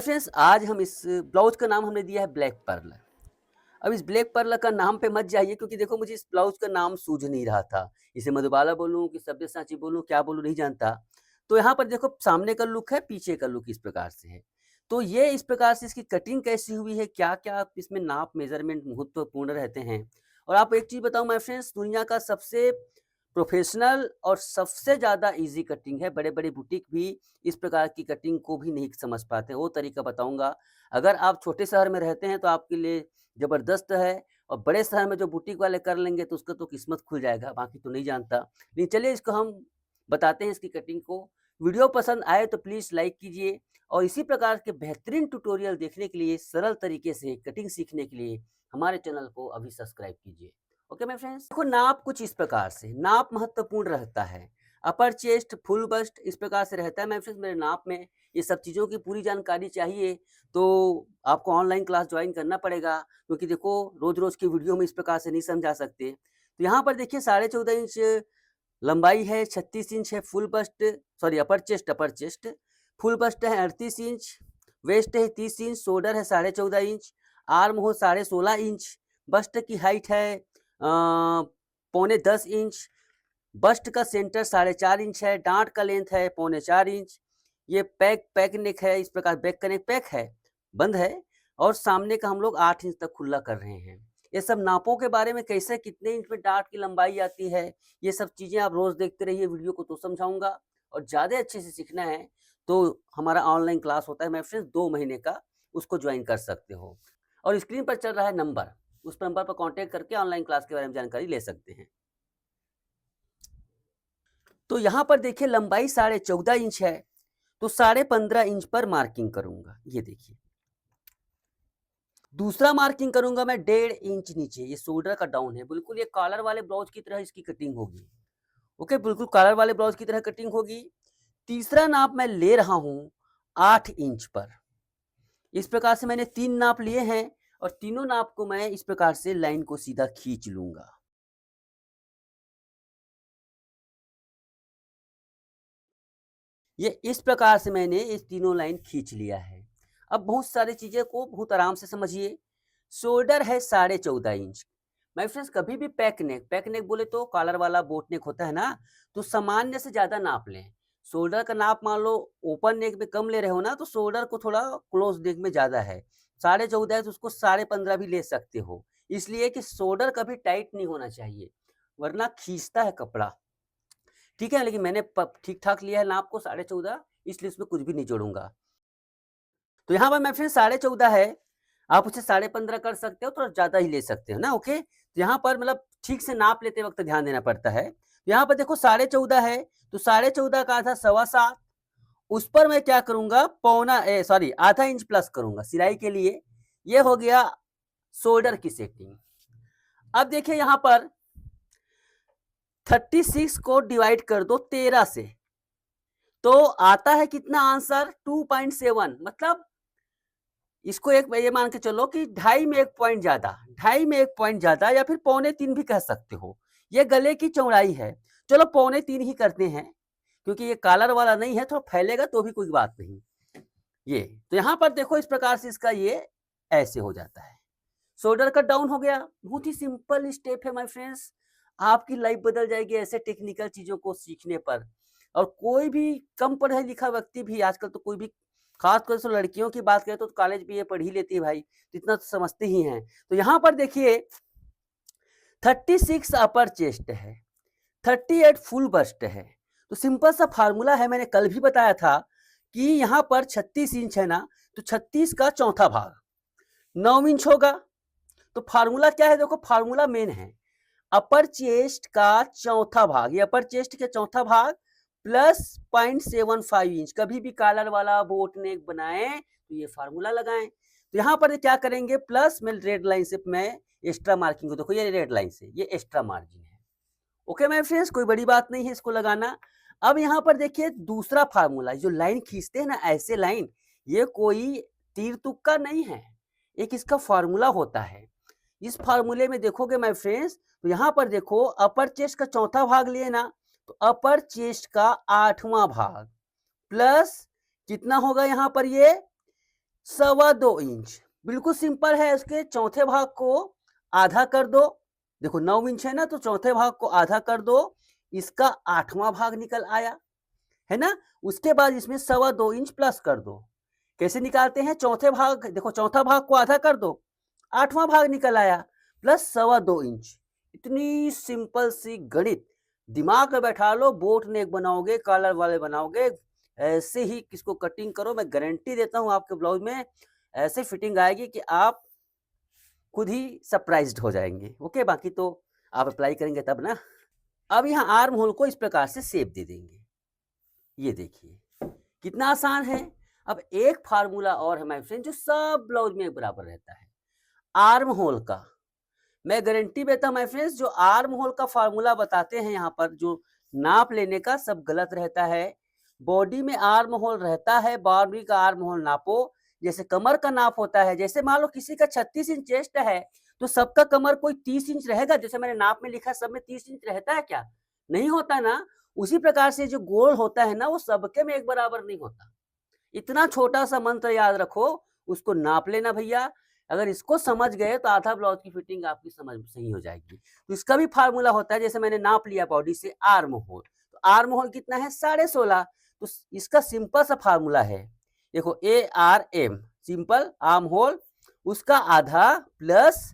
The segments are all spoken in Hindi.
फ्रेंड्स, आज हम इस ब्लाउज का नाम हमने दिया है ब्लैक पर्ल। अब इस ब्लैक पर्ल का नाम पे मत जाइए, क्योंकि देखो मुझे इस ब्लाउज का नाम सूझ नहीं रहा था। इसे मधुबाला बोलूँ कि सब्यसाची बोलूँ, क्या बोलूँ नहीं जानता। तो यहाँ पर देखो सामने का लुक है, पीछे का लुक इस प्रकार से है। तो ये इस प्रकार से इसकी कटिंग कैसी हुई है, क्या-क्या इसमें नाप मेज़रमेंट महत्वपूर्ण रहते हैं। और आप एक चीज़ बताऊँ माय फ्रेंड्स, दुनिया का सबसे प्रोफेशनल और सबसे ज़्यादा ईज़ी कटिंग है। बड़े-बड़े बुटीक भी इस प्रकार की कटिंग को भी नहीं समझ पाते, वो तरीका बताऊँगा। अगर आप छोटे शहर में रहते हैं तो आपके लिए ज़बरदस्त है, और बड़े शहर में जो बुटीक वाले कर लेंगे तो उसका तो किस्मत खुल जाएगा, बाकी तो नहीं जानता। लेकिन चलिए इसको हम बताते हैं इसकी कटिंग को। वीडियो पसंद आए तो प्लीज़ लाइक कीजिए, और इसी प्रकार के बेहतरीन ट्यूटोरियल देखने के लिए, सरल तरीके से कटिंग सीखने के लिए हमारे चैनल को अभी सब्सक्राइब कीजिए। ओके माय फ्रेंड्स, देखो नाप कुछ इस प्रकार से, नाप महत्वपूर्ण रहता है। अपर चेस्ट, फुल बस्ट इस प्रकार से रहता है। माय फ्रेंड्स, मेरे नाप में ये सब चीज़ों की पूरी जानकारी चाहिए तो आपको ऑनलाइन क्लास ज्वाइन करना पड़ेगा, क्योंकि देखो रोज़-रोज़ की वीडियो में इस प्रकार से नहीं समझा सकते। तो यहाँ पर देखिए 14.5 इंच लंबाई है, 36 इंच है full bust, sorry upper chest, full bust है 38 इंच, वेस्ट है 30 इंच, शोल्डर है 14.5 इंच, आर्म हो 16.5 इंच, बस्ट की हाइट है पौने 10 इंच, बस्ट का सेंटर 4.5 इंच है, डाँट का लेंथ है पौने 4 इंच। ये पैक नेक है, इस प्रकार बैक का नेक पैक है, बंद है, और सामने का हम लोग 8 इंच तक खुला कर रहे हैं। ये सब नापों के बारे में, कैसे कितने इंच में डाँट की लंबाई आती है, ये सब चीज़ें आप रोज़ देखते रहिए, वीडियो को तो समझाऊँगा। और ज़्यादा अच्छे से सीखना है तो हमारा ऑनलाइन क्लास होता है माय फ्रेंड्स 2 महीने का, उसको ज्वाइन कर सकते हो। और स्क्रीन पर चल रहा है नंबर, उस नंबर पर कॉन्टैक्ट करके ऑनलाइन क्लास के बारे में जानकारी ले सकते हैं। तो यहाँ पर देखिए लंबाई 14.5 इंच है, तो 15.5 इंच पर मार्किंग करूँगा, ये देखिए। दूसरा मार्किंग करूँगा मैं 1.5 इंच नीचे, ये शोल्डर का डाउन है, बिल्कुल ये कॉलर वाले ब्लाउज की तरह इसकी कटिंग होगी। ओके, बिल्कुल कॉलर वाले ब्लाउज की तरह कटिंग होगी। तीसरा नाप मैं ले रहा हूँ 8 इंच पर। इस प्रकार से मैंने 3 नाप लिए हैं, और तीनों नाप को मैं इस प्रकार से लाइन को सीधा खींच लूँगा। ये इस प्रकार से मैंने इस तीनों लाइन खींच लिया है। अब बहुत सारी चीज़ें को बहुत आराम से समझिए। शोल्डर है 14.5 इंच। माय फ्रेंड्स, कभी भी पैक नेक बोले तो कॉलर वाला बोट नेक होता है ना, तो सामान्य से ज़्यादा नाप लें। शोल्डर का नाप मान लो ओपन नेक में कम ले रहे हो ना, तो शोल्डर को थोड़ा क्लोज नेक में ज़्यादा है। 14.5 है तो उसको 15.5 भी ले सकते हो। इसलिए कि शोल्डर कभी टाइट नहीं होना चाहिए, वरना खींचता है कपड़ा। ठीक है, लेकिन मैंने प ठीक-ठाक लिया है नाप को 14.5, इसलिए इसमें कुछ भी नहीं जोड़ूँगा। तो यहाँ पर मैं फिर 14.5 है, आप उसे 15.5 कर सकते हो, थोड़ा ज़्यादा ही ले सकते हो ना, ओके? तो यहाँ पर मतलब ठीक से नाप लेते वक़्त ध्यान देना पड़ता है। यहाँ पर देखो 14.5 है, तो 14.5 का आधा 7.25, उस पर मैं क्या करूँगा सॉरी आधा इंच प्लस करूँगा सिलाई के लिए। ये हो गया शोल्डर की सेटिंग। अब देखिए यहाँ पर 36 को डिवाइड कर दो 13 से, तो आता है कितना आंसर 2.7, मतलब इसको एक ये मान के चलो कि ढाई में 1 पॉइंट ज़्यादा, ढाई में 1 पॉइंट ज़्यादा, या फिर पौने 3 भी कह सकते हो। ये गले की चौड़ाई है। चलो पौने 3 ही करते हैं, क्योंकि ये कॉलर वाला नहीं है, थोड़ा फैलेगा तो भी कोई बात नहीं। ये, तो यहाँ पर देखो इस प्रकार से इसका ये ऐसे हो जाता है। शोल्डर कट डाउन हो गया। बहुत ही सिंपल स्टेप है माय फ्रेंड्स। आपकी लाइफ बदल जाएगी ऐसे टेक्निकल चीज़ों को सीखने पर। और कोई भी कम पढ़ा लिखा व्यक्ति भी आजकल तो कोई भी, खासकर से लड़कियों की बात करें तो कॉलेज बीए पढ़ ही लेती है भाई, तो इतना तो समझते ही हैं। तो यहाँ पर देखिए 36 अपर चेस्ट है, 38 फुल बस्ट है। तो सिंपल सा फार्मूला है, मैंने कल भी बताया था कि यहाँ पर 36 इंच है ना, तो 36 का चौथा भाग 9 इंच होगा। तो फार्मूला क्या है, देखो फार्मूला मेन है, अपर चेस्ट का चौथा भाग, ये अपर चेस्ट के चौथा भाग प्लस 0.75 इंच। कभी भी कॉलर वाला बोट नेक बनाए तो ये फार्मूला लगाएं। तो यहाँ पर क्या करेंगे, प्लस में रेड लाइन से मैं एक्स्ट्रा मार्किंग को, देखो ये रेड लाइन से ये एक्स्ट्रा मार्जिन है। ओके माय फ्रेंड्स, कोई बड़ी बात नहीं है इसको लगाना। अब यहाँ पर देखिए दूसरा फार्मूला, जो लाइन खींचते हैं ना ऐसे लाइन, ये कोई तीर तुक्का नहीं है, एक इसका फार्मूला होता है। इस फार्मूले में देखोगे माय फ्रेंड्स, तो यहाँ पर देखो अपर चेस्ट का चौथा भाग लिए ना, तो अपर चेस्ट का 8वां भाग प्लस कितना होगा यहाँ पर ये 2.25 इंच। बिल्कुल सिंपल है, इसके चौथे भाग को आधा कर दो। देखो 9 इंच है ना, तो चौथे भाग को आधा कर दो, इसका 8वां भाग निकल आया, है ना? उसके बाद इसमें 2.25 इंच प्लस कर दो। कैसे निकालते हैं? चौथे भाग, देखो चौथा भाग को आधा कर दो, 8वां भाग निकल आया, प्लस 2.25 इंच। इतनी सिंपल सी गणित दिमाग में बैठा लो, बोट नेक बनाओगे, कॉलर वाले बनाओगे, ऐसे ही किसको कटिंग करो, मैं गारंटी देता हूँ आपके ब्लाउज में ऐसे फिटिंग आएगी कि आप खुद ही सरप्राइज्ड हो जाएंगे। ओके, बाकी तो आप अप्लाई करेंगे तब ना। अब यहाँ आर्म होल को इस प्रकार से शेप दे देंगे। ये देखिए कितना आसान है। अब एक फार्मूला और है माय फ्रेंड जो सब ब्लाउज में बराबर रहता है, आर्म होल का। मैं गारंटी देता हूं माय फ्रेंड्स, जो आर्म होल का फार्मूला बताते हैं यहाँ पर, जो नाप लेने का, सब गलत रहता है। बॉडी में आर्म होल रहता है, बॉडी का आर्म होल नापो। जैसे कमर का नाप होता है, जैसे मान लो किसी का 36 इंच चेस्ट है, तो सबका कमर कोई 30 इंच रहेगा? जैसे मैंने नाप में लिखा सब में 30 इंच रहता है क्या? नहीं होता ना। उसी प्रकार से जो गोल होता है ना, वो सबके में एक बराबर नहीं होता। इतना छोटा सा मंत्र याद रखो, उसको नाप लेना भैया। अगर इसको समझ गए तो आधा ब्लाउज की फिटिंग आपकी समझ सही हो जाएगी। तो इसका भी फार्मूला होता है, जैसे मैंने नाप लिया बॉडी से आर्म होल, तो आर्म होल कितना है? 16.5। तो इसका सिंपल सा फार्मूला है, देखो ARM, सिंपल आर्म होल, उसका आधा प्लस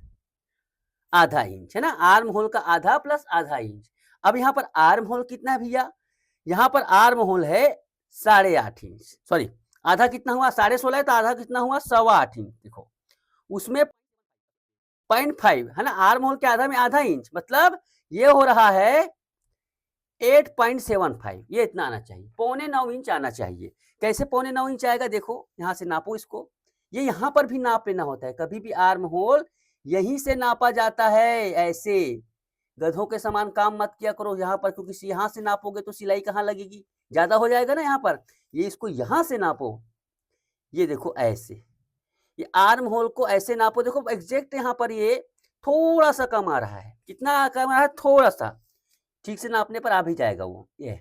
आधा इंच, है ना? आर्म होल का आधा प्लस आधा इंच। अब यहाँ पर आर्म होल कितना है भैया? यहाँ पर आर्म होल है 8.5 इंच, सॉरी आधा कितना हुआ? 16.5 है, तो आधा कितना हुआ? 8.25 इंच। देखो उसमें 0.5 है ना, आर्म होल के आधा में आधा इंच, मतलब ये हो रहा है 8.75। ये इतना आना चाहिए, 8.25 इंच आना चाहिए। कैसे 8.25 इंच आएगा? देखो यहाँ से नापो इसको, ये यहाँ पर भी नाप लेना होता है। कभी भी आर्म होल यहीं से नापा जाता है, ऐसे गधों के समान काम मत किया करो यहाँ पर, क्योंकि यहाँ से नापोगे तो सिलाई कहाँ लगेगी? ज्यादा हो जाएगा ना यहाँ पर। ये इसको यहाँ से नापो, ये देखो ऐसे, ये आर्म होल को ऐसे नापो। देखो एग्जैक्ट यहाँ पर ये थोड़ा सा कम आ रहा है। कितना कम आ रहा है? थोड़ा सा। ठीक से नापने पर आ भी जाएगा वो। ये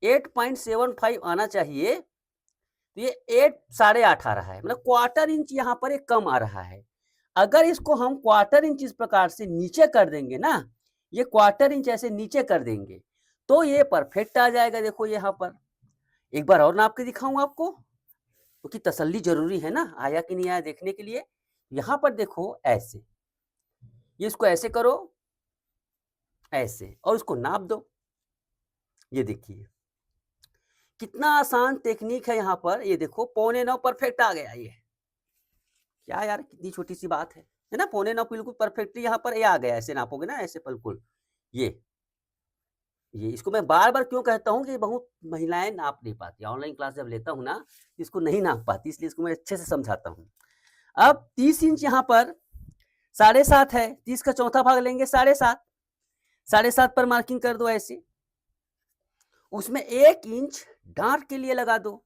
8.75 आना चाहिए, तो ये 8.5 आ रहा है, मतलब क्वार्टर इंच यहाँ पर एक कम आ रहा है। अगर इसको हम क्वार्टर इंच इस प्रकार से नीचे कर देंगे ना, ये क्वार्टर इंच ऐसे नीचे कर देंगे, तो ये परफेक्ट आ जाएगा। देखो यहाँ पर एक बार और नाप के दिखाऊं आपको, क्योंकि तसल्ली जरूरी है ना, आया कि नहीं आया देखने के लिए। यहाँ पर देखो ऐसे, ये इसको ऐसे करो, ऐसे, और उसको नाप दो। ये देखिए कितना आसान टेक्निक है यहाँ पर। ये देखो 8.25 परफेक्ट आ गया। ये क्या यार, कितनी छोटी सी बात है ना? 8.25 बिल्कुल परफेक्टली यहाँ पर ये आ गया। ऐसे नापोगे ना, ऐसे बिल्कुल। ये इसको मैं बार बार क्यों कहता हूँ कि बहुत महिलाएं नाप नहीं पाती। ऑनलाइन क्लास जब लेता हूँ ना, इसको नहीं नाप पाती, इसलिए इसको मैं अच्छे से समझाता हूँ। अब 30 इंच यहाँ पर 7.5 है, 30 का चौथा भाग लेंगे 7.5, 7.5 पर मार्किंग कर दो ऐसे। उसमें 1 इंच डांट के लिए लगा दो।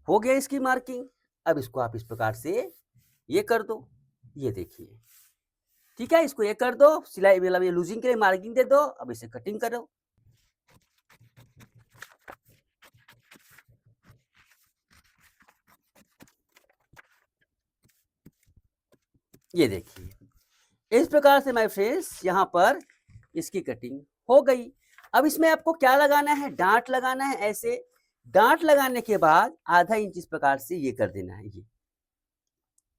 हो गया इसकी मार्किंग। अब इसको आप इस प्रकार से ये कर दो। ये देखिए ठीक है, इसको ये कर दो, सिलाई मतलब ये लूजिंग के लिए मार्किंग दे दो। अब इसे कटिंग करो। ये देखिए इस प्रकार से माय फ्रेंड्स यहाँ पर इसकी कटिंग हो गई। अब इसमें आपको क्या लगाना है? डांट लगाना है ऐसे। डांट लगाने के बाद आधा इंच इस प्रकार से ये कर देना है। ये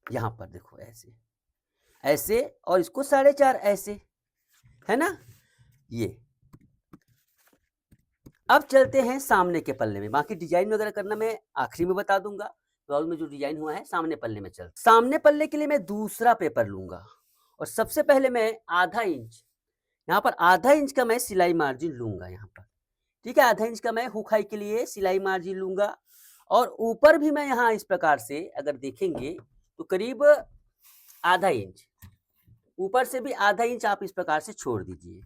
यहाँ पर देखो ऐसे ऐसे, और इसको 4.5 ऐसे, है ना? ये अब चलते हैं सामने के पल्ले में। बाकी डिजाइन वगैरह करना मैं आखिरी में बता दूंगा। ब्लाउज में जो डिजाइन हुआ है सामने पल्ले में चल। सामने पल्ले के लिए मैं दूसरा पेपर लूंगा, और सबसे पहले मैं आधा इंच, यहाँ पर आधा इंच का मैं सिलाई मार्जिन लूंगा यहाँ पर। ठीक है, आधा इंच का मैं हुकाई के लिए सिलाई मार्जिन लूंगा। और ऊपर भी मैं यहाँ इस प्रकार से अगर देखेंगे तो करीब आधा इंच, ऊपर से भी आधा इंच आप इस प्रकार से छोड़ दीजिए।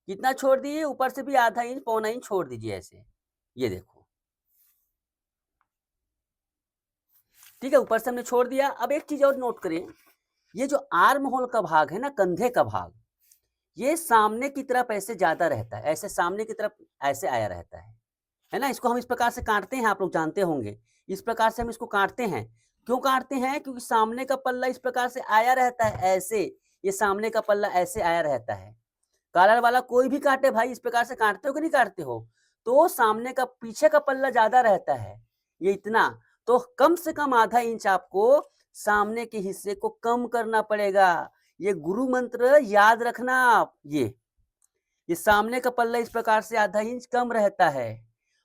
कितना छोड़ दिए? ऊपर से भी आधा इंच, 1.25 इंच छोड़ दीजिए ऐसे। ये देखो ठीक है, ऊपर से हमने छोड़ दिया। अब एक चीज और नोट करें, ये जो आर्म होल का भाग है ना, कंधे का भाग, ये सामने की तरफ ऐसे ज्यादा रहता है, ऐसे सामने की तरफ ऐसे आया रहता है ना? इसको हम इस प्रकार से काटते हैं, आप लोग जानते होंगे। इस प्रकार से हम इसको काटते हैं, क्यों काटते हैं? क्योंकि सामने का पल्ला इस प्रकार से आया रहता है ऐसे, ये सामने का पल्ला ऐसे आया रहता है। कॉलर वाला कोई भी काटे भाई, इस प्रकार से काटते हो कि नहीं काटते हो? तो सामने का पीछे का पल्ला ज़्यादा रहता है, ये इतना। तो कम से कम आधा इंच आपको सामने के हिस्से को कम करना पड़ेगा। ये गुरु मंत्र याद रखना आप ये सामने का पल्ला इस प्रकार से आधा इंच कम रहता है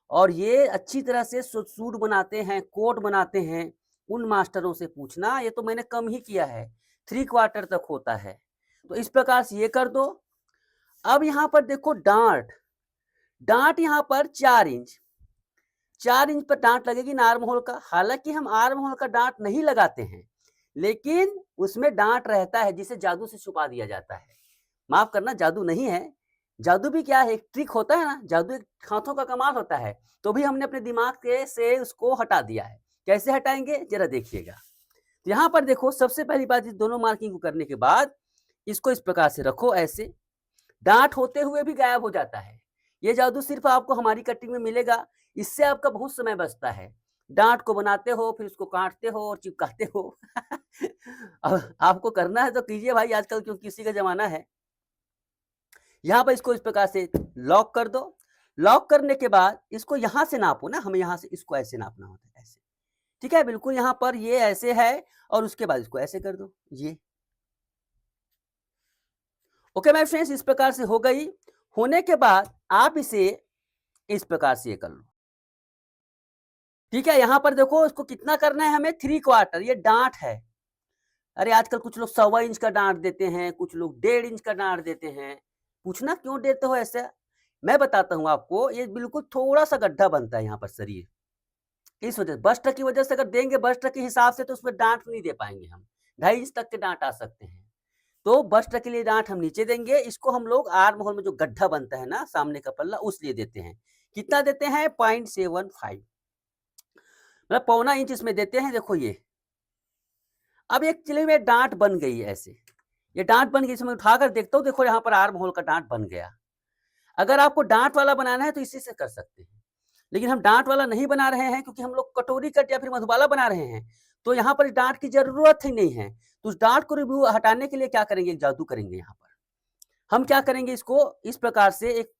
और ये अच्छी तरह से सूट बनाते हैं, कोट बनाते हैं, उन मास्टरों से पूछना, ये तो मैंने कम ही किया है, 3 क्वार्टर तक होता है। तो इस प्रकार से ये कर दो। अब यहाँ पर देखो डाँट, डाँट यहाँ पर 4 इंच, 4 इंच पर डाँट लगेगी इन आर्म होल का। हालाँकि हम आर्म होल का डाँट नहीं लगाते हैं, लेकिन उसमें डाँट रहता है जिसे जादू से छुपा दिया जाता है। माफ़ करना, जादू नहीं है, जादू भी क्या है, एक ट्रिक होता है ना, जादू एक हाथों का कमाल होता है, तो भी हमने अपने दिमाग के से उसको हटा दिया है। कैसे हटाएँगे ज़रा देखिएगा। तो यहाँ पर देखो सबसे पहली बात, इस दोनों मार्किंग को करने के बाद इसको इस प्रकार से रखो ऐसे, डाँट होते हुए भी गायब हो जाता है। ये जादू सिर्फ़ आपको हमारी कटिंग में मिलेगा, इससे आपका बहुत समय बचता है। डाँट को बनाते हो, फिर उसको काटते हो और चिपकाते हो। अब आपको करना है तो कीजिए भाई, आजकल क्योंकि इसी का ज़माना है। यहाँ पर इसको इस प्रकार से लॉक कर दो। लॉक करने के बाद इसको यहाँ से नापो ना, हमें यहाँ से इसको ऐसे नापना होता है, ऐसे। ठीक है? बिल्कुल यहाँ पर ये ऐसे है और उसके बाद इसको ऐसे कर दो, ये। ओके माय फ्रेंड्स, इस प्रकार से हो गई। होने के बाद आप इसे इस प्रकार से ये कर लो। ठीक है? यहाँ पर देखो इसको कितना करना है हमें, 3 क्वार्टर, ये डाँट है। अरे आजकल कुछ लोग 1.25 इंच का डाँट देते हैं, कुछ लोग 1.5 इंच का डाँट देते हैं। पूछना क्यों देते हो ऐसा? मैं बताता हूँ आपको, ये बिल्कुल थोड़ा-सा गड्ढा बनता है यहाँ पर शरीर, इस वजह से। बस्ट की वजह से अगर देंगे बस्ट के हिसाब से तो उसमें डाँट नहीं दे पाएँगे हम, 2.5 इंच तक के डाँट आ सकते हैं। तो बस्ट के लिए डाँट हम नीचे देंगे, इसको हम लोग आर्म होल में जो गड्ढा बनता है ना, सामने का पल्ला, उस लिए देते हैं। कितना देते हैं? 0.75, मतलब पौना इंच इसमें देते हैं, देखो ये। अब एक्चुअली में डाँट बन गई है ऐसे, ये डाँट बन गई, इसे मैं उठाकर देखता हूँ, देखो यहाँ पर आर्म होल का डाँट बन गया। अगर आपको डाँट वाला बनाना है तो इसी से कर सकते हैं। लेकिन हम डाँट वाला नहीं बना रहे हैं क्योंकि हम लोग कटोरी कट या फिर मधुबाला बना रहे हैं। तो यहाँ पर डाँट की ज़रूरत ही नहीं है। तो उस डाँट को हटाने के लिए क्या करेंगे, एक जादू करेंगे यहाँ पर। हम क्या करेंगे, इसको इस प्रकार से एक,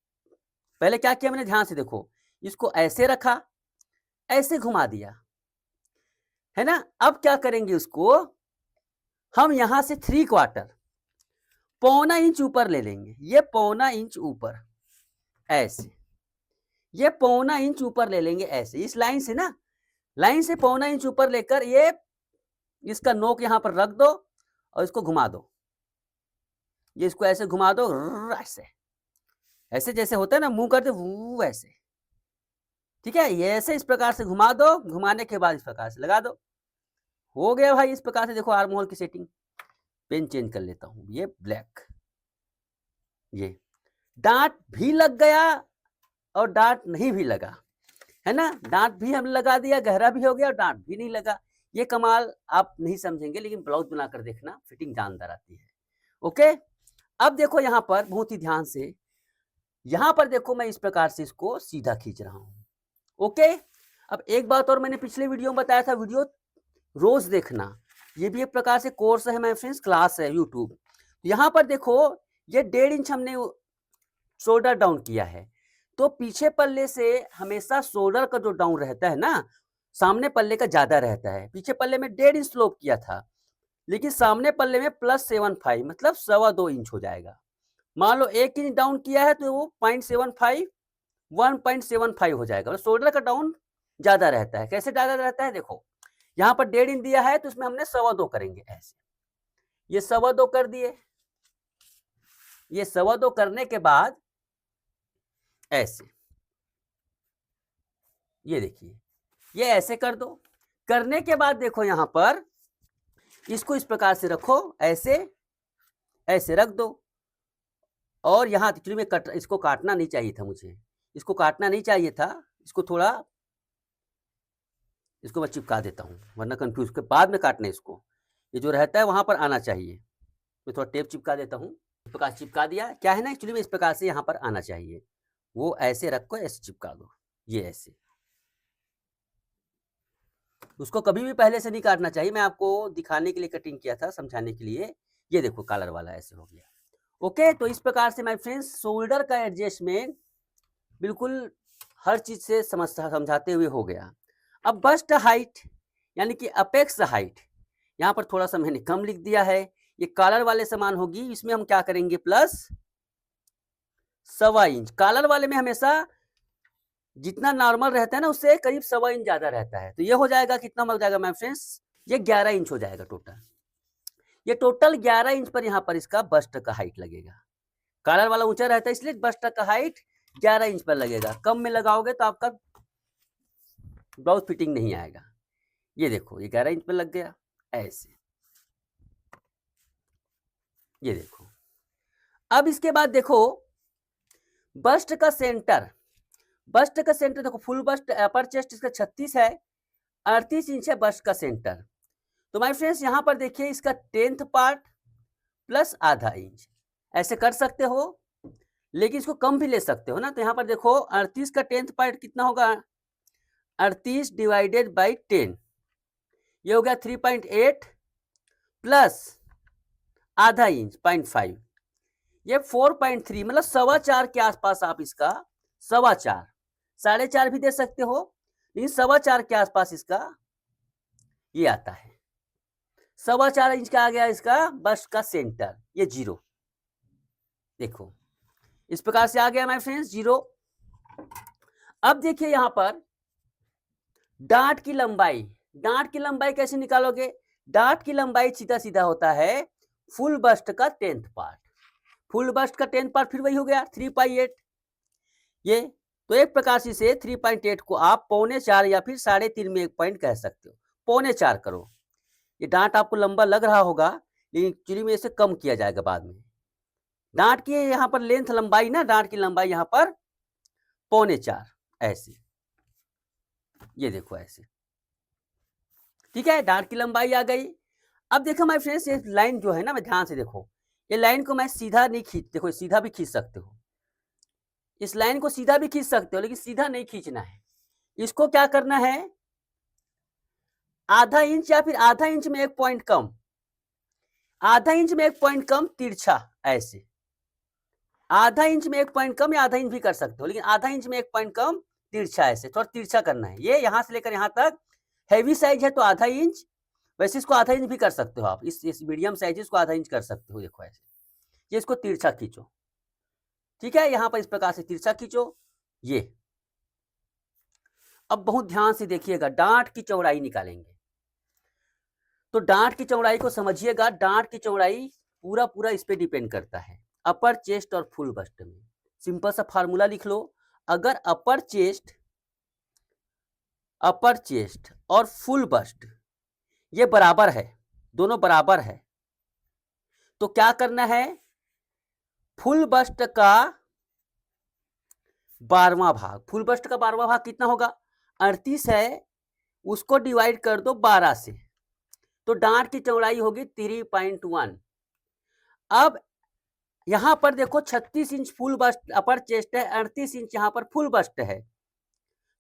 पहले क्या किया मैंने, ध्यान से देखो। इसको ऐसे रखा, ऐसे घुमा दिया, है ना? अब क्या करेंगे, उसको हम यहाँ से 3 क्वार्टर, पौना इंच ऊपर ले लेंगे। ये पौना इंच ऊपर, ऐसे। ये पौना इंच ऊपर ले लेंगे ऐसे, इस लाइन से ना, लाइन से पौना इंच ऊपर लेकर ये इसका नोक यहाँ पर रख दो और इसको घुमा दो। ये इसको ऐसे घुमा दो, ऐसे, ऐसे जैसे होता है ना, मुँह करते वू ऐसे। ठीक है? ये ऐसे इस प्रकार से घुमा दो, घुमाने के बाद इस प्रकार से लगा दो। हो गया भाई, इस प्रकार से देखो आर्म होल की सेटिंग। पेन चेंज कर लेता हूँ, ये ब्लैक, ये। डाँट भी लग गया और डाँट नहीं भी लगा, है ना? डाँट भी हमने लगा दिया, गहरा भी हो गया और डाँट भी नहीं लगा। ये कमाल आप नहीं समझेंगे, लेकिन ब्लाउज़ बनाकर देखना, फिटिंग जानदार आती है। ओके? अब देखो यहाँ पर बहुत ही ध्यान से, यहाँ पर देखो मैं इस प्रकार से इसको सीधा खींच रहा हूँ। ओके? अब एक बात और मैंने पिछले वीडियो में बताया था, वीडियो रोज़ देखना। ये भी एक प्रकार से कोर्स है माय फ्रेंड्स, क्लास है यूट्यूब। यहाँ पर देखो, ये 1.5 इंच हमने शोल्डर डाउन किया है। तो पीछे पल्ले से हमेशा शोल्डर का जो डाउन रहता है ना, सामने पल्ले का ज़्यादा रहता है। पीछे पल्ले में 1.5 इंच स्लोप किया था, लेकिन सामने पल्ले में +75, मतलब 2.25 इंच हो जाएगा। मान लो 1 इंच डाउन किया है तो वो 0.75 1.75 हो जाएगा। मतलब शोल्डर का डाउन ज़्यादा रहता है। कैसे ज़्यादा रहता है, देखो। यहाँ पर 1.5 इंच दिया है तो इसमें हमने 2.25 करेंगे ऐसे। ये 2.25 कर दिए। ये 2.25 करने के बाद ऐसे, ये देखिए, ये ऐसे कर दो। करने के बाद देखो यहाँ पर इसको इस प्रकार से रखो, ऐसे, ऐसे रख दो। और यहाँ एक्चुअली में इसको काटना नहीं चाहिए था मुझे। इसको काटना नहीं चाहिए था। इसको थोड़ा, इसको मैं चिपका देता हूँ, वरना कन्फ्यूज़ के बाद में काटना इसको। ये जो रहता है वहाँ पर आना चाहिए। मैं थोड़ा टेप चिपका देता हूँ। इस प्रकार चिपका दिया। क्या है ना, एक्चुअली में इस प्रकार से यहाँ पर आना चाहिए। वो ऐसे रख कर ऐसे चिपका दो, ये ऐसे। उसको कभी भी पहले से नहीं काटना चाहिए, मैं आपको दिखाने के लिए कटिंग किया था, समझाने के लिए। ये देखो कॉलर वाला ऐसे हो गया। ओके, तो इस प्रकार से माय फ्रेंड्स शोल्डर का एडजस्टमेंट बिल्कुल हर चीज़ से समझाते हुए हो गया। अब बस्ट हाइट यानी कि अपेक्स हाइट, यहाँ पर थोड़ा-सा मैंने कम लिख दिया है। ये कॉलर वाले समान होगी, इसमें हम क्या करेंगे प्लस सवा इंच। कॉलर वाले में हमेशा जितना नॉर्मल रहता है ना उससे करीब सवा इंच ज़्यादा रहता है। तो ये हो जाएगा कितना हो जाएगा माय फ्रेंड्स, ये 11 इंच हो जाएगा टोटल। ये टोटल 11 इंच पर यहाँ पर इसका बस्ट का हाइट लगेगा। कॉलर वाला ऊँचा रहता है इसलिए बस्ट का हाइट 11 इंच पर लगेगा। कम में लगाओगे तो आपका ब्लाउज फिटिंग नहीं आएगा। ये देखो ये 11 इंच पर लग गया ऐसे। ये देखो। अब इसके बाद देखो बस्ट का सेंटर, बस्ट का सेंटर देखो फुल बस्ट अपर चेस्ट इसका 36 है, 38 इंच है बस्ट का सेंटर। तो माय फ्रेंड्स यहाँ पर देखिए इसका 10th पार्ट प्लस आधा इंच ऐसे कर सकते हो, लेकिन इसको कम भी ले सकते हो ना। तो यहाँ पर देखो 38 का 10th पार्ट कितना होगा, 38 डिवाइडेड बाई 10, ये हो गया 3.8 प्लस आधा इंच 0.5, ये 4.3 मतलब 4.25 के आसपास आप इसका 4.25, 4.5 भी दे सकते हो, लेकिन 4.25 के आसपास इसका ये आता है। 4.25 इंच का आ गया इसका बस्ट का सेंटर, ये 0 देखो इस प्रकार से आ गया माय फ्रेंड्स 0। अब देखिए यहां पर डांट की लंबाई, डांट की लंबाई कैसे निकालोगे, डांट की लंबाई सीधा सीधा होता है फुल बस्ट का 10th पार्ट, फुल बस्ट का 10th पार्ट फिर वही हो गया 3/8। ये तो एक प्रकार से इसे 3.8 को आप 3.25 या फिर 3.5 में एक पॉइंट कह सकते हो। 3.25 करो, ये डांट आपको लंबा लग रहा होगा लेकिन एक्चुअली में इसे कम किया जाएगा बाद में। डांट की यहाँ पर लेंथ लंबाई ना, डांट की लंबाई यहाँ पर 3.25 ऐसे, ये देखो ऐसे, ठीक है डांट की लंबाई आ गई। अब देखो माय फ्रेंड्स ये लाइन जो है ना, मैं ध्यान से देखो, ये लाइन को मैं सीधा नहीं खींच, देखो सीधा भी खींच सकते हो, इस लाइन को सीधा भी खींच सकते हो, लेकिन सीधा नहीं खींचना है। इसको क्या करना है, आधा इंच या फिर आधा इंच में एक पॉइंट कम, आधा इंच में एक पॉइंट कम तिरछा ऐसे, आधा इंच में एक पॉइंट कम या आधा इंच भी कर सकते हो, लेकिन आधा इंच में एक पॉइंट कम तिरछा ऐसे, थोड़ा तिरछा करना है। ये यहां से लेकर यहां तक हैवी साइज है तो आधा इंच, वैसे इसको आधा इंच भी कर सकते हो आप, इस मीडियम साइज इसको आधा इंच कर सकते हो। देखो ऐसे, ये इसको तिरछा खींचो, ठीक है, यहां पर इस प्रकार से तिरछा खींचो। ये अब बहुत ध्यान से देखिएगा, डांट की चौड़ाई निकालेंगे तो डांट की चौड़ाई को समझिएगा। डांट की चौड़ाई पूरा पूरा इस पे डिपेंड करता है अपर चेस्ट और फुल बस्ट में। सिंपल सा फार्मूला लिख लो, अगर अपर चेस्ट और फुल बस्ट ये बराबर है, दोनों बराबर है, तो क्या करना है, फुल बस्ट का 12वां भाग, फुल बस्ट का 12वां भाग कितना होगा, 38 है, उसको डिवाइड कर दो 12 से, तो डांट की चौड़ाई होगी 3.1। अब यहां पर देखो 36 inch full bust upper chest है, 38 इंच यहां पर फुल बस्ट है,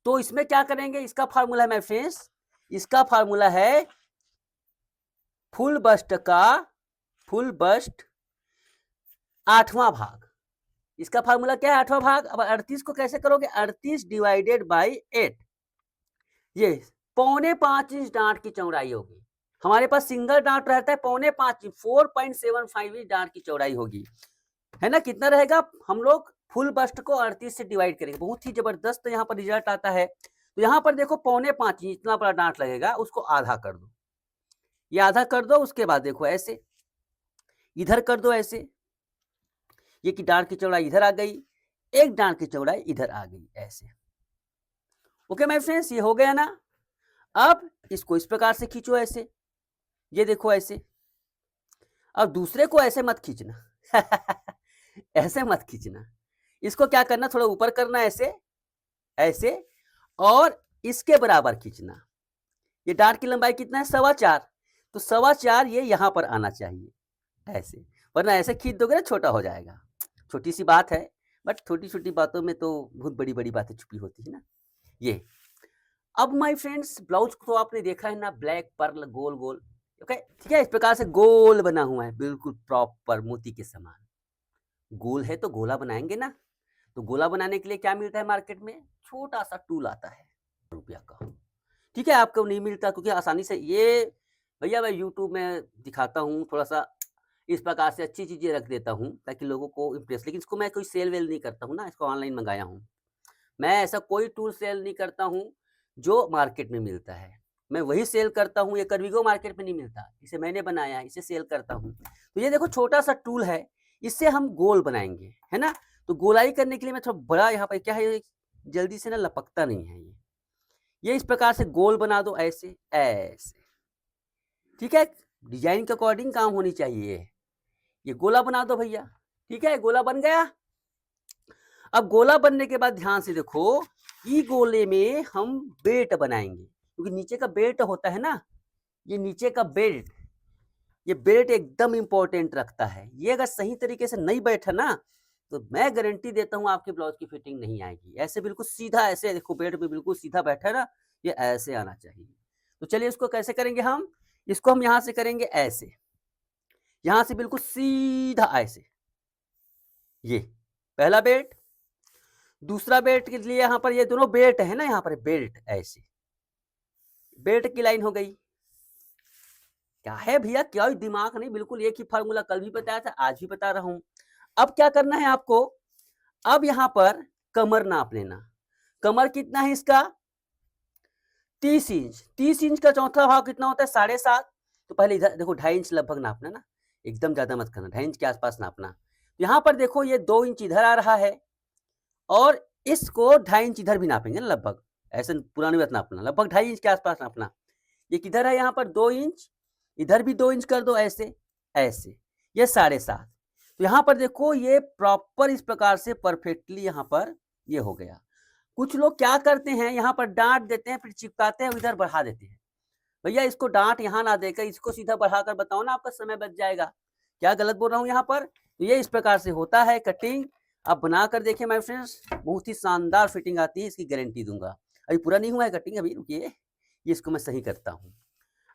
तो इसमें क्या करेंगे, इसका फार्मूला है माय फ्रेंड्स, इसका फार्मूला है फुल बस्ट 8वां भाग। इसका फार्मूला क्या है, 8वां भाग। अब 38 को कैसे करोगे, 38 डिवाइडेड बाई 8, ये 4.25 इंच डांट की चौड़ाई होगी। हमारे पास सिंगल डांट रहता है 4.25 इंच, 4.75 इंच डांट की चौड़ाई होगी, है ना। कितना रहेगा, हम लोग फुल बस्ट को 38 से डिवाइड करेंगे, बहुत ही जबरदस्त यहाँ पर रिजल्ट आता है। तो यहाँ पर देखो 4.25 इंच इतना बड़ा डांट लगेगा, उसको आधा कर दो, ये आधा कर दो। उसके बाद देखो ऐसे इधर कर दो ऐसे, ये की डांट की चौड़ाई इधर आ गई, एक डांट की चौड़ाई इधर आ गई ऐसे। ओके माय फ्रेंड्स, ये हो गया ना। अब इसको इस प्रकार से खींचो ऐसे, ये देखो ऐसे। अब दूसरे को ऐसे मत खींचना ऐसे मत खींचना, इसको क्या करना, थोड़ा ऊपर करना ऐसे ऐसे, और इसके बराबर खींचना। ये डांट की लंबाई कितना है, 4.25, तो 4.25 ये यहां पर आना चाहिए ऐसे, वरना ऐसे खींच दोगे ना छोटा हो जाएगा। छोटी सी बात है, बट छोटी छोटी बातों में तो बहुत बड़ी बड़ी बातें छुपी होती है ना। ये अब माय फ्रेंड्स ब्लाउज को तो आपने देखा है ना, ब्लैक पर्ल गोल गोल, ओके, ठीक है, इस प्रकार से गोल बना हुआ है, बिल्कुल प्रॉपर मोती के समान। गोल है तो गोला बनाएंगे ना, तो गोला बनाने के लिए क्या मिलता है मार्केट में? छोटा सा टूल आता है रुपया का, ठीक है, आपको नहीं मिलता क्योंकि आसानी से ये, भैया मैं यूट्यूब में दिखाता हूँ, थोड़ा सा इस प्रकार से अच्छी चीजें रख देता हूँ ताकि लोगों को इम्प्रेस, लेकिन इसको मैं कोई सेल वेल नहीं करता हूँ ना, इसको ऑनलाइन मंगाया हूँ। मैं ऐसा कोई टूल सेल नहीं करता हूँ जो मार्केट में मिलता है। मैं वही सेल करता हूँ, ये कर्विगो मार्केट में नहीं मिलता। इसे मैंने बनाया है, इसे सेल करता हूँ। तो ये देखो छोटा-सा टूल है, इससे हम गोल बनाएँगे, है ना? तो गोलाई करने के लिए मैं थोड़ा बड़ा यहाँ पे क्या है, ये जल्दी से ना लपकता नहीं है ये। ये इस प्रकार से गोल बना दो ऐसे, ऐसे। ठीक है? डिज़ाइन के अकॉर्डिंग काम होनी चाहिए ये। ये गोला बना दो भैया, ठीक है? गोला बन गया। अब गोला बनने के बाद ध्यान से देखो, ई गोले में हम बेल्ट बनाएंगे क्योंकि नीचे का बेल्ट होता है ना, ये नीचे का बेल्ट, ये बेल्ट एकदम इंपॉर्टेंट रखता है। ये अगर सही तरीके से नहीं बैठा ना, तो मैं गारंटी देता हूँ आपके ब्लाउज की फिटिंग नहीं आएगी। ऐसे बिल्कुल सीधा, ऐसे देखो बेल्ट में बिल्कुल सीधा बैठा है ना, ये ऐसे आना चाहिए। तो चलिए इसको कैसे करेंगे हम, इसको हम यहाँ से करेंगे ऐसे, यहाँ से बिल्कुल सीधा ऐसे, ये पहला बेल्ट। दूसरा बेल्ट के लिए यहाँ पर ये दोनों बेल्ट है ना, यहाँ पर बेल्ट ऐसे, बेल्ट की लाइन हो गई। क्या है भैया, क्या ही दिमाग नहीं, बिल्कुल एक ही फार्मूला, कल भी बताया था, आज भी बता रहा हूं। अब क्या करना है आपको, अब यहाँ पर कमर नाप लेना। कमर कितना है इसका? 30 इंच। 30 इंच का चौथा भाग कितना होता है? 7.5। तो पहले इधर देखो 2.5 इंच लगभग नापना ना, एकदम ज्यादा मत करना, 2.5 इंच के आसपास नापना। यहाँ पर देखो ये 2 इंच इधर आ रहा है और इसको 2.5 इंच इधर भी नापेंगे ना लगभग, ऐसे पूरा नहीं नापना, लगभग 2.5 इंच के आसपास नापना। ये किधर है? यहाँ पर 2 इंच, इधर भी 2 इंच कर दो ऐसे, ऐसे, ये 7.5। तो यहाँ पर देखो ये प्रॉपर इस प्रकार से परफेक्टली यहाँ पर ये हो गया। कुछ लोग क्या करते हैं, यहाँ पर डांट देते हैं, फिर चिपकाते हैं, इधर बढ़ा देते हैं। भैया इसको डांट यहाँ ना देकर इसको सीधा बढ़ाकर बताओ ना, आपका समय बच जाएगा। क्या गलत बोल रहा हूँ यहाँ पर? तो ये इस प्रकार से होता है कटिंग। आप बना कर देखिए माय फ्रेंड्स, बहुत ही शानदार फिटिंग आती है, इसकी गारंटी दूंगा। अभी पूरा नहीं हुआ है कटिंग, अभी रुकिए, ये इसको मैं सही करता हूँ।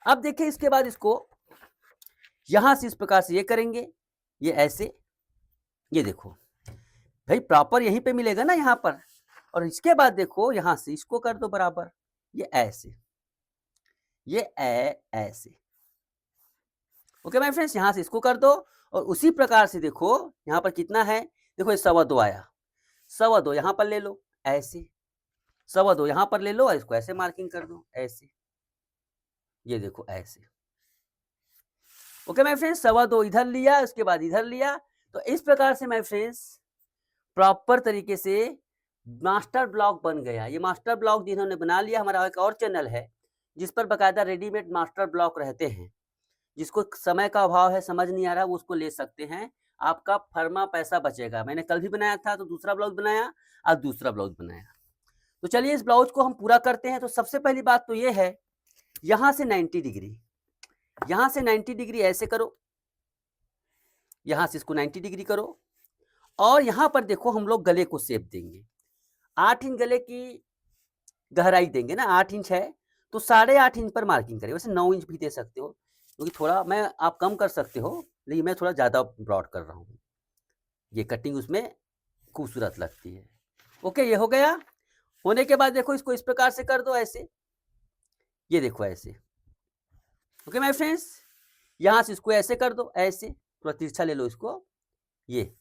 अब देखिए इसके बाद इसको यहां से इस प्रकार से ये करेंगे, ये ऐसे, ये देखो भाई प्रॉपर यहीं पे मिलेगा ना यहाँ पर। और इसके बाद देखो यहां से इसको कर दो बराबर, ये ऐसे, ये ऐसे। ओके माय फ्रेंड्स, यहां से इसको कर दो और उसी प्रकार से देखो यहाँ पर कितना है, देखो ये 2.25 आया, 2.25 यहाँ पर ले लो ऐसे, 2.25 यहाँ पर ले लो और इसको ऐसे मार्किंग कर दो ऐसे, ये देखो ऐसे। ओके माय फ्रेंड्स, 2.25 इधर लिया, उसके बाद इधर लिया। तो इस प्रकार से माय फ्रेंड्स प्रॉपर तरीके से मास्टर ब्लॉक बन गया। ये मास्टर ब्लॉक जिन्होंने बना लिया, हमारा एक और चैनल है जिस पर बकायदा रेडीमेड मास्टर ब्लॉक रहते हैं। जिसको समय का अभाव है, समझ नहीं आ रहा, वो उसको ले सकते हैं, आपका फर्मा पैसा बचेगा। मैंने कल भी बनाया था तो दूसरा ब्लाउज बनाया, आज दूसरा ब्लाउज बनाया। तो चलिए इस ब्लाउज को हम पूरा करते हैं। तो सबसे पहली बात तो ये है, यहाँ से 90 डिग्री, यहाँ से 90 डिग्री ऐसे करो, यहाँ से इसको 90 डिग्री करो और यहाँ पर देखो हम लोग गले को शेप देंगे। 8 इंच गले की गहराई देंगे ना, 8 इंच है तो 8.5 इंच पर मार्किंग करें। वैसे 9 इंच भी दे सकते हो क्योंकि थोड़ा मैं आप कम कर सकते हो, लेकिन मैं थोड़ा ज़्यादा ब्रॉड कर रहा हूँ, ये कटिंग उसमें खूबसूरत लगती है। ओके, ये हो गया। होने के बाद देखो इसको इस प्रकार से कर दो ऐसे, ये देखो ऐसे। ओके माय फ्रेंड्स, यहाँ से इसको ऐसे कर दो ऐसे, थोड़ा तिरछा ले लो इसको, ये।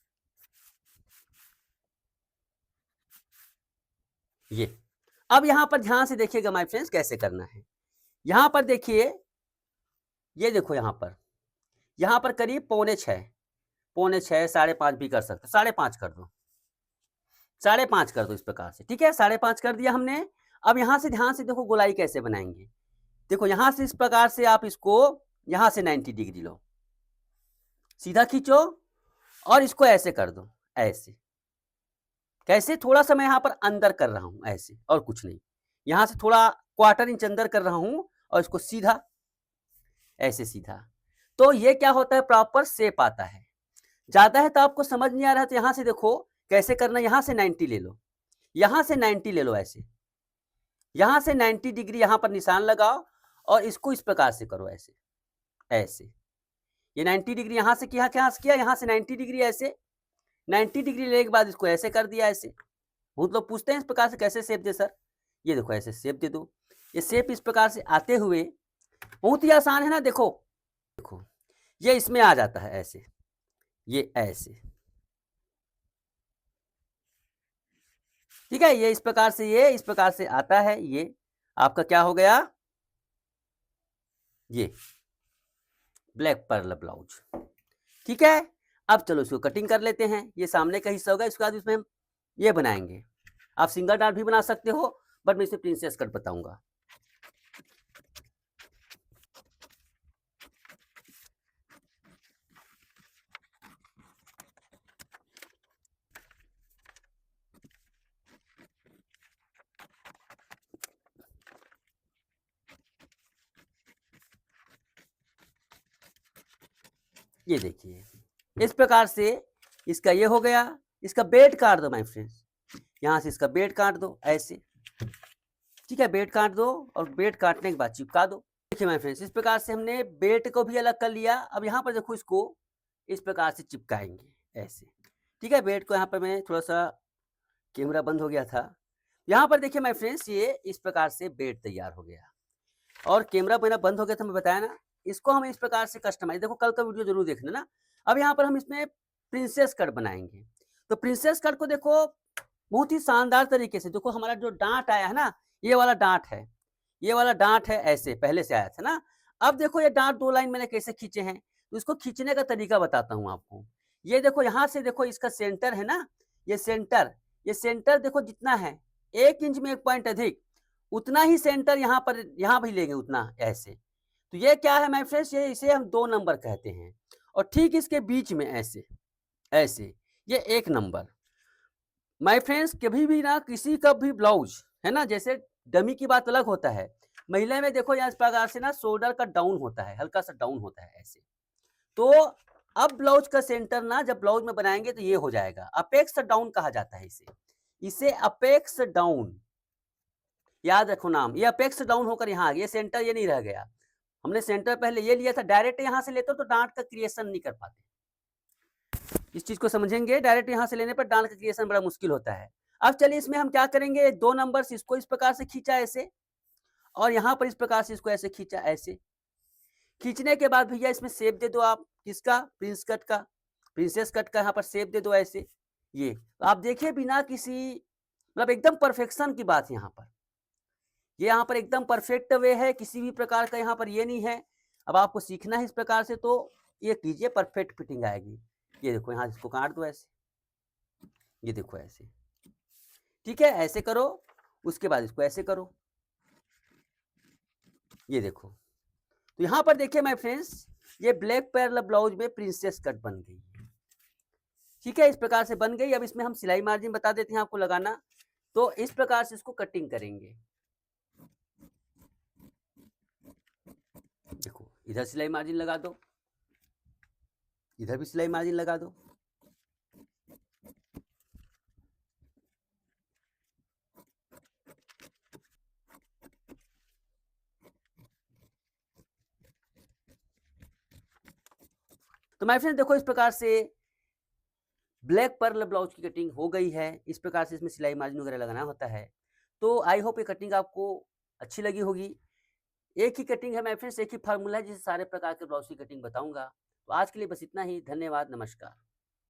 अब यहाँ पर ध्यान से देखिएगा माय फ्रेंड्स कैसे करना है। यहाँ पर देखिए, ये देखो यहाँ पर करीब 5.25, 5.25, 5.5 भी कर सकते, 5.5 कर दो, 5.5 कर दो इस प्रकार से, ठीक है, 5.5 कर दिया हमने। अब यहाँ से ध्यान से देखो गोलाई कैसे बनाएंगे। देखो यहाँ से इस प्रकार से आप इसको यहाँ से 90 डिग्री लो, सीधा खींचो और इसको ऐसे कर दो ऐसे। कैसे? थोड़ा सा मैं यहाँ पर अंदर कर रहा हूँ ऐसे और कुछ नहीं, यहाँ से थोड़ा 1/4 इंच अंदर कर रहा हूँ और इसको सीधा ऐसे सीधा। तो ये क्या होता है, प्रॉपर शेप आता है। ज्यादा है तो आपको समझ नहीं आ रहा है तो यहाँ से देखो कैसे करना, यहाँ से 90 ले लो, यहाँ से 90 ले लो ऐसे, यहाँ से 90 डिग्री यहाँ पर निशान लगाओ और इसको इस प्रकार से करो, ऐसे, ऐसे। ये 90 डिग्री यहाँ से किया, यहाँ से किया, यहाँ से 90 डिग्री ऐसे, 90 डिग्री लेने के बाद इसको ऐसे कर दिया, ऐसे। बहुत लोग पूछते हैं इस प्रकार से कैसे शेप दे सर? ये देखो ऐसे शेप दे दो। ये शेप इस प्रकार से आते हुए बहुत ही आसान है ना, देखो, देखो ये इसमें आ जाता है ऐसे, ये ऐसे, ठीक है? ये इस प्रकार से आता है, ये आपका क्या हो गया? ये ब्लैक पर्ल ब्लाउज, ठीक है? अब चलो इसको कटिंग कर लेते हैं। ये सामने का हिस्सा होगा, इसके बाद इसमें हम ये बनाएंगे। आप सिंगल डार्ट भी बना सकते हो, बट मैं इसमें प्रिंसेस कट बताऊंगा। ये देखिए, इस प्रकार से इसका ये हो गया। इसका बेड काट दो माय फ्रेंड्स, यहाँ से इसका बेड काट दो ऐसे, ठीक है? बेड काट दो और बेड काटने के बाद चिपका दो। देखिए माय फ्रेंड्स, इस प्रकार से हमने बेड को भी अलग कर लिया। अब यहाँ पर देखो, इसको इस प्रकार से चिपकाएंगे ऐसे, ठीक है? बेड को यहाँ पर मैं थोड़ा सा, कैमरा बंद हो गया था। यहाँ पर देखिए माय फ्रेंड्स, ये इस प्रकार से बेड तैयार हो गया और कैमरा मेरा बंद हो गया था, मैं बताया ना। इसको हम इस प्रकार से कस्टमाइज, देखो कल का वीडियो जरूर देखना ना। अब यहाँ पर हम इसमें प्रिंसेस कट बनाएंगे। तो प्रिंसेस कट को देखो बहुत ही शानदार तरीके से, देखो हमारा जो डांट आया है ना, ये वाला डांट है, ये वाला डांट है, ऐसे पहले से आया था ना। अब देखो ये डांट 2 लाइन मैंने कैसे खींचे हैं, तो इसको खींचने का तरीका बताता हूँ आपको। ये देखो यहाँ से, देखो इसका सेंटर है ना, ये सेंटर देखो जितना है, 1 इंच में 1 पॉइंट अधिक, उतना ही सेंटर यहाँ पर, यहाँ भी लेंगे उतना, ऐसे। तो ये क्या है माय फ्रेंड्स, ये इसे हम 2 नंबर कहते हैं। और ठीक इसके बीच में ऐसे, ऐसे, ये 1 नंबर। माय फ्रेंड्स, कभी भी ना किसी का भी ब्लाउज है ना, जैसे डमी की बात अलग होता है, महिला में देखो यहाँ इस प्रकार से ना शोल्डर का डाउन होता है, हल्का सा डाउन होता है ऐसे। तो अब ब्लाउज का सेंटर ना जब ब्लाउज में बनाएंगे तो ये हो जाएगा, अपेक्स डाउन कहा जाता है इसे, इसे अपेक्स डाउन, याद रखो नाम। ये अपेक्स डाउन होकर यहाँ आ गया, ये सेंटर ये नहीं रह गया। हमने सेंटर पहले ये लिया था, डायरेक्ट यहाँ से लेते तो डांट का क्रिएशन नहीं कर पाते। इस चीज को समझेंगे, डायरेक्ट यहाँ से लेने पर डांट का क्रिएशन बड़ा मुश्किल होता है। अब चलिए इसमें हम क्या करेंगे, 2 नंबर्स, इसको इस प्रकार से खींचा ऐसे, और यहाँ पर इस प्रकार से इसको ऐसे खींचा ऐसे। खींचने के बाद भैया इसमें शेप दे दो आप, किसका? प्रिंसेस कट का यहाँ पर शेप दे दो ऐसे। ये तो आप देखिए, बिना किसी मतलब एकदम परफेक्शन की बात यहाँ पर, ये यहाँ पर एकदम परफेक्ट वे है, किसी भी प्रकार का यहाँ पर ये नहीं है। अब आपको सीखना है इस प्रकार से, तो ये कीजिए, परफेक्ट फिटिंग आएगी। ये देखो यहाँ इसको काट दो ऐसे, ये देखो ऐसे, ठीक है? ऐसे करो, उसके बाद इसको ऐसे करो, ये देखो। तो यहाँ पर देखिए माय फ्रेंड्स, ये ब्लैक पर्ल ब्लाउज में प्रिंसेस कट बन गई, ठीक है? इस प्रकार से बन गई। अब इसमें हम सिलाई मार्जिन बता देते हैं आपको लगाना। तो इस प्रकार से इसको कटिंग करेंगे, देखो इधर सिलाई मार्जिन लगा दो, इधर भी सिलाई मार्जिन लगा दो। तो माय फ्रेंड देखो, इस प्रकार से ब्लैक पर्ल ब्लाउज की कटिंग हो गई है। इस प्रकार से इसमें सिलाई मार्जिन वगैरह लगाना होता है। तो आई होप ये कटिंग आपको अच्छी लगी होगी। एक ही कटिंग है माय फ्रेंड्स, एक ही फार्मूला है जिससे सारे प्रकार के ब्लाउज की कटिंग बताऊंगा। तो आज के लिए बस इतना ही, धन्यवाद, नमस्कार।